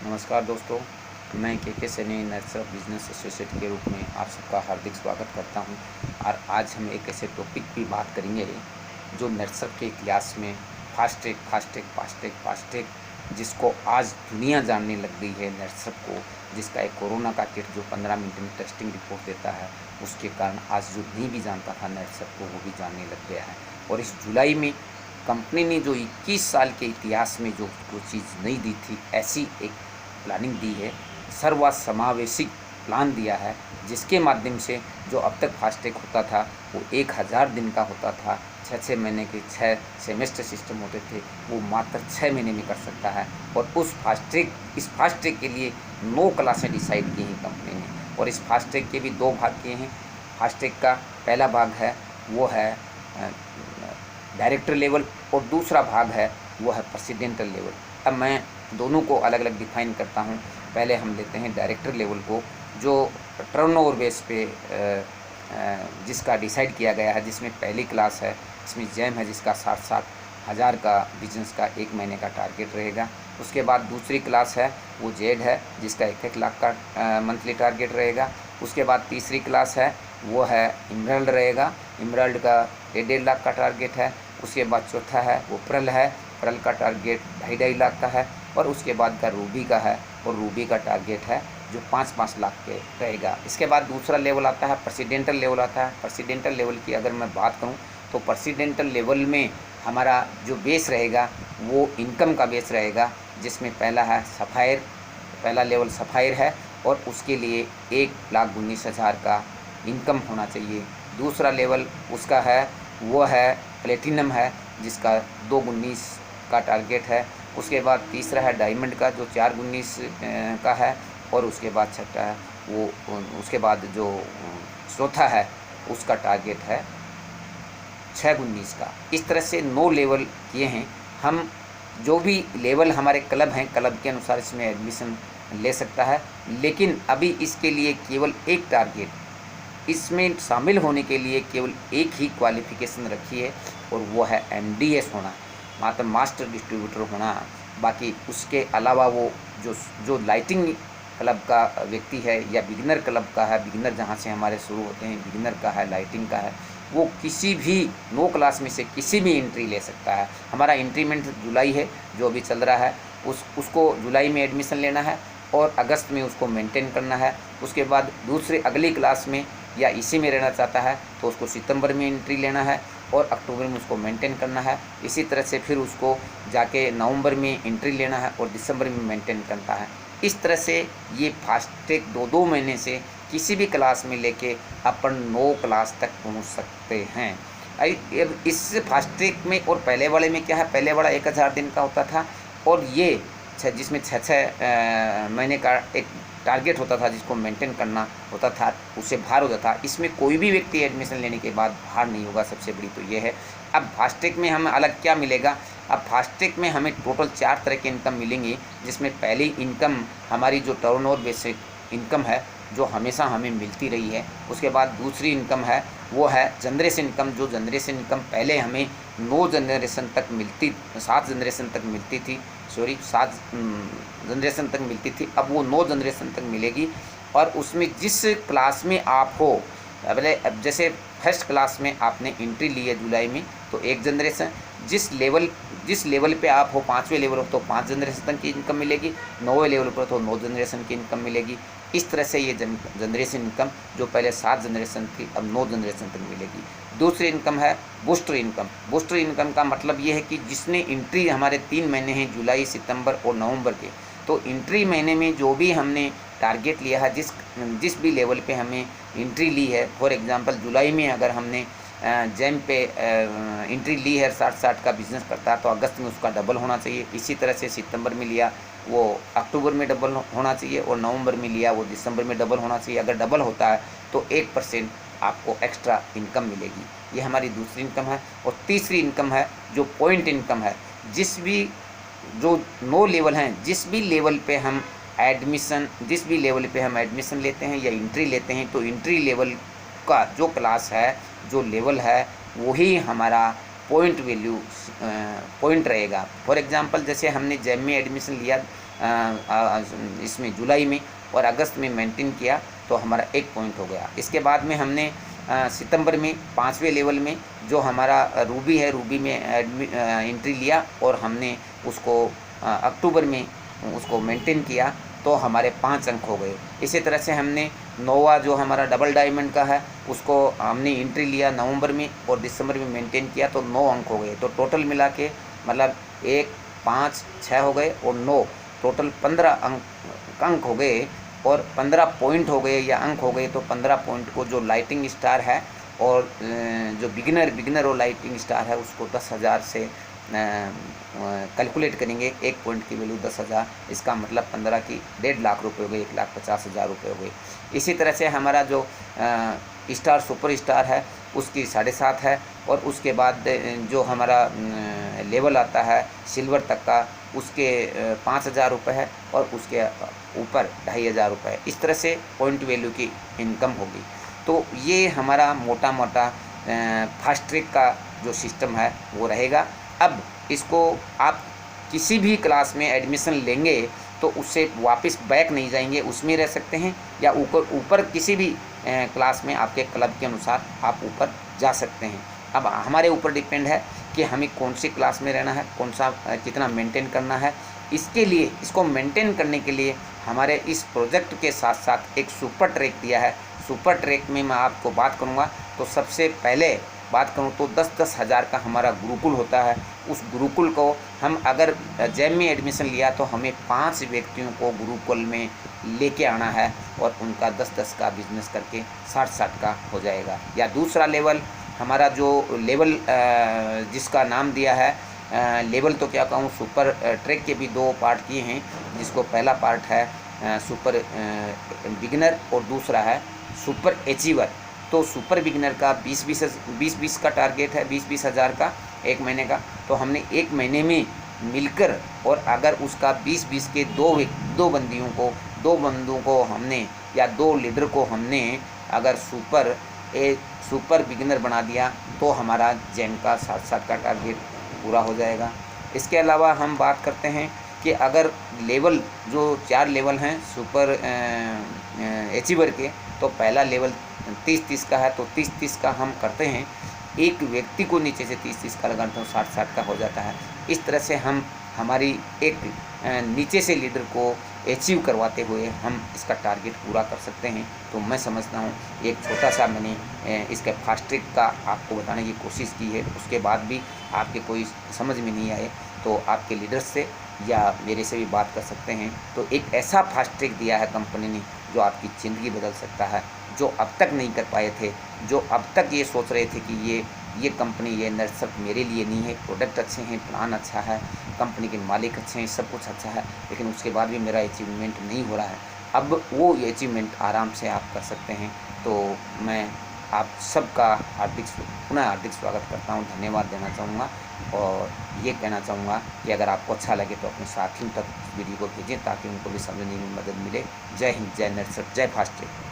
नमस्कार दोस्तों, मैं के सैनी नर्सर बिजनेस एसोसिएट के रूप में आप सबका हार्दिक स्वागत करता हूं। और आज हम एक ऐसे टॉपिक की बात करेंगे जो नर्सर के इतिहास में फास्टैग जिसको आज दुनिया जानने लग गई है। नर्सर को, जिसका एक कोरोना का किट जो 15 मिनट में टेस्टिंग रिपोर्ट देता है, उसके कारण आज जो नहीं भी जानता था नर्सर को, वो भी जानने लग गया है। और इस जुलाई में कंपनी ने जो 21 साल के इतिहास में जो चीज़ नहीं दी थी, ऐसी एक प्लानिंग दी है, सर्वसमावेशी प्लान दिया है, जिसके माध्यम से जो अब तक फास्टैग होता था वो 1000 दिन का होता था। 6 महीने के 6 सेमेस्टर सिस्टम होते थे, वो मात्र 6 महीने में कर सकता है। और इस फास्टैग के लिए 9 क्लासें डिसाइड की हैं कंपनी ने। और इस फास्टैग के भी 2 भाग किए हैं। फास्टैग का पहला भाग है वो है डायरेक्टर लेवल, और दूसरा भाग है वो है प्रेसिडेंटल लेवल। अब मैं दोनों को अलग अलग डिफाइन करता हूँ। पहले हम लेते हैं डायरेक्टर लेवल को, जो टर्नओवर बेस पे जिसका डिसाइड किया गया है, जिसमें पहली क्लास है, इसमें जैम है, जिसका 60 हज़ार का बिजनेस का 1 महीने का टारगेट रहेगा। उसके बाद दूसरी क्लास है वो जेड है, जिसका 1 लाख का मंथली टारगेट रहेगा। उसके बाद तीसरी क्लास है वो है इमरल्ड रहेगा, इमरल्ड का 1.5 लाख का टारगेट है। उसके बाद चौथा है वो प्रल है, प्रल का टारगेट 2.5 लाख का है। और उसके बाद का रूबी का है, और रूबी का टारगेट है जो 5-5 लाख के रहेगा। इसके बाद दूसरा लेवल आता है प्रेसिडेंटल लेवल आता है। प्रेसिडेंटल लेवल की अगर मैं बात करूं तो प्रेसिडेंटल लेवल में हमारा जो बेस रहेगा वो इनकम का बेस रहेगा, जिसमें पहला है सफ़ायर, पहला लेवल सफ़ायर है, और उसके लिए 1,19,000 का इनकम होना चाहिए। दूसरा लेवल उसका है वो है प्लेटिनम है, जिसका 2,19 का टारगेट है। उसके बाद तीसरा है डायमंड का, जो 4,19 का है। और उसके बाद छठा है वो, उसके बाद जो चौथा है उसका टारगेट है 6,19 का। इस तरह से 9 लेवल किए हैं हम। जो भी लेवल हमारे क्लब हैं, क्लब के अनुसार इसमें एडमिशन ले सकता है, लेकिन अभी इसके लिए केवल एक टारगेट, इसमें शामिल होने के लिए केवल एक ही क्वालिफ़िकेशन रखी है, और वो है MDS होना, मतलब मास्टर डिस्ट्रीब्यूटर होना। बाकी उसके अलावा वो जो लाइटिंग क्लब का व्यक्ति है या बिगिनर क्लब का है, बिगिनर जहाँ से हमारे शुरू होते हैं, बिगिनर का है, लाइटिंग का है, वो किसी भी 9 क्लास में से किसी भी एंट्री ले सकता है। हमारा एंट्री मंथ जुलाई है जो अभी चल रहा है, उसको जुलाई में एडमिशन लेना है और अगस्त में उसको मेंटेन करना है। उसके बाद दूसरे अगली क्लास में या इसी में रहना चाहता है तो उसको सितंबर में एंट्री लेना है और अक्टूबर में उसको मेंटेन करना है। इसी तरह से फिर उसको जाके नवंबर में एंट्री लेना है और दिसंबर में मेंटेन करता है। इस तरह से ये फास्टैग 2-2 महीने से किसी भी क्लास में लेके अपन 9 क्लास तक पहुंच सकते हैं। इस फास्टैग में और पहले वाले में क्या है, पहले वाला 1000 दिन का होता था, और ये जिसमें 6 महीने का एक टारगेट होता था जिसको मेंटेन करना होता था, उससे बाहर होता था। इसमें कोई भी व्यक्ति एडमिशन लेने के बाद बाहर नहीं होगा, सबसे बड़ी तो ये है। अब फास्टैग में हमें अलग क्या मिलेगा, अब फास्टैग में हमें टोटल 4 तरह की इनकम मिलेंगी, जिसमें पहली इनकम हमारी जो टर्नओवर बेसिक इनकम है, जो हमेशा हमें मिलती रही है। उसके बाद दूसरी इनकम है वो है जनरेशन इनकम, जो जनरेशन इनकम पहले हमें 9 जनरेशन तक मिलती, 7 जनरेशन तक मिलती थी, 7 जनरेशन तक मिलती थी, अब वो 9 जनरेशन तक मिलेगी। और उसमें जिस क्लास में आप हो, पहले अब जैसे फर्स्ट क्लास में आपने एंट्री ली है जुलाई में, तो 1 जनरेशन, जिस लेवल पे आप हो, 5वें लेवल हो तो 5 जनरेशन तक की इनकम मिलेगी, 9वें लेवल पर तो 9 जनरेशन की इनकम मिलेगी। इस तरह से ये जनरेशन इनकम जो पहले 7 जनरेशन थी अब 9 जनरेशन तक मिलेगी। दूसरी इनकम है बूस्टर इनकम। बूस्टर इनकम का मतलब ये है कि जिसने एंट्री, हमारे 3 महीने हैं जुलाई, सितंबर और नवंबर के, तो एंट्री महीने में जो भी हमने टारगेट लिया है, जिस भी लेवल पे हमें एंट्री ली है, फॉर एग्जांपल जुलाई में अगर हमने जैम पे एंट्री ली है, 60 का बिजनेस करता है, तो अगस्त में उसका डबल होना चाहिए। इसी तरह से सितंबर में लिया वो अक्टूबर में डबल होना चाहिए, और नवंबर में लिया वो दिसंबर में डबल होना चाहिए। अगर डबल होता है तो 1% आपको एक्स्ट्रा इनकम मिलेगी। ये हमारी दूसरी इनकम है। और तीसरी इनकम है जो पॉइंट इनकम है। जो 9 लेवल हैं, जिस भी लेवल पे हम एडमिशन लेते हैं या एंट्री लेते हैं, तो एंट्री लेवल का जो क्लास है, जो लेवल है, वही हमारा पॉइंट रहेगा। फॉर एग्जांपल जैसे हमने जैम में एडमिशन लिया इसमें जुलाई में और अगस्त में मेंटेन किया तो हमारा 1 पॉइंट हो गया। इसके बाद में हमने सितंबर में 5वें लेवल में जो हमारा रूबी है, रूबी में एंट्री लिया और हमने उसको अक्टूबर में उसको मेंटेन किया तो हमारे 5 अंक हो गए। इसी तरह से हमने नोवा जो हमारा डबल डायमंड का है उसको हमने एंट्री लिया नवंबर में और दिसंबर में मेंटेन किया तो 9 अंक हो गए। तो टोटल मिला के मतलब 1, 5, 6 हो गए और 9, टोटल 15 अंक हो गए और 15 पॉइंट हो गए या अंक हो गए। तो 15 पॉइंट को जो लाइटिंग स्टार है और जो बिगिनर और लाइटिंग स्टार है उसको 10,000 से कैलकुलेट करेंगे। 1 पॉइंट की वैल्यू 10,000, इसका मतलब 15 की 1.5 लाख रुपये हो गए, 1,50,000 रुपये हो गए। इसी तरह से हमारा जो स्टार सुपर स्टार है उसकी 7.5 है और उसके बाद जो हमारा लेवल आता है सिल्वर तक का उसके 5,000 रुपये है और उसके ऊपर 2,500 रुपये। इस तरह से पॉइंट वैल्यू की इनकम होगी। तो ये हमारा मोटा मोटा फास्ट ट्रैक का जो सिस्टम है वो रहेगा। अब इसको आप किसी भी क्लास में एडमिशन लेंगे तो उससे वापस बैक नहीं जाएंगे, उसमें रह सकते हैं या ऊपर किसी भी क्लास में आपके क्लब के अनुसार आप ऊपर जा सकते हैं। अब हमारे ऊपर डिपेंड है कि हमें कौन सी क्लास में रहना है, कौन सा कितना मेंटेन करना है। इसके लिए इसको मेंटेन करने के लिए हमारे इस प्रोजेक्ट के साथ साथ एक सुपर ट्रैक दिया है। सुपर ट्रैक में मैं आपको बात करूँगा तो सबसे पहले बात करूँ तो 10-10 हज़ार का हमारा गुरुकुल होता है। उस गुरुकुल को हम अगर जैम में एडमिशन लिया तो हमें 5 व्यक्तियों को गुरुकुल में लेके आना है और उनका 10-10 का बिजनेस करके 60-60 का हो जाएगा। या दूसरा लेवल हमारा जो लेवल जिसका नाम दिया है लेवल तो क्या कहूँ, सुपर ट्रैक के भी 2 पार्ट किए हैं, जिसको पहला पार्ट है सुपर बिगिनर और दूसरा है सुपर अचीवर। तो सुपर बिगिनर का 20-20 का टारगेट है, 20-20 हज़ार का 1 महीने का। तो हमने 1 महीने में मिलकर और अगर उसका 20-20 के दो बंदों को हमने या 2 लीडर को हमने अगर सुपर बिगिनर बना दिया तो हमारा जैम का 60-60 का टारगेट पूरा हो जाएगा। इसके अलावा हम बात करते हैं कि अगर लेवल जो 4 लेवल हैं सुपर अचीवर के, तो पहला लेवल 30-30 का है तो 30-30 का हम करते हैं, एक व्यक्ति को नीचे से 30-30 का लगाते हैं तो 60-60 का हो जाता है। इस तरह से हम हमारी एक नीचे से लीडर को अचीव करवाते हुए हम इसका टारगेट पूरा कर सकते हैं। तो मैं समझता हूँ एक छोटा सा मैंने इसके फास्ट ट्रैक का आपको बताने की कोशिश की है। उसके बाद भी आपके कोई समझ में नहीं आए तो आपके लीडर से या मेरे से भी बात कर सकते हैं। तो एक ऐसा फास्ट ट्रैक दिया है कंपनी ने जो आपकी ज़िंदगी बदल सकता है, जो अब तक नहीं कर पाए थे, जो अब तक ये सोच रहे थे कि ये कंपनी ये नर्सर मेरे लिए नहीं है। प्रोडक्ट अच्छे हैं, प्लान अच्छा है, कंपनी के मालिक अच्छे हैं, सब कुछ अच्छा है, लेकिन उसके बाद भी मेरा अचीवमेंट नहीं हो रहा है। अब वो ये अचीवमेंट आराम से आप कर सकते हैं। तो मैं आप सबका पुनः हार्दिक स्वागत करता हूँ, धन्यवाद देना चाहूँगा और ये कहना चाहूँगा कि अगर आपको अच्छा लगे तो अपने साथियों तक वीडियो को भेजें ताकि उनको भी समझने में मदद मिले। जय हिंद, जय नर्सर, जय फास्ट ट्रैक।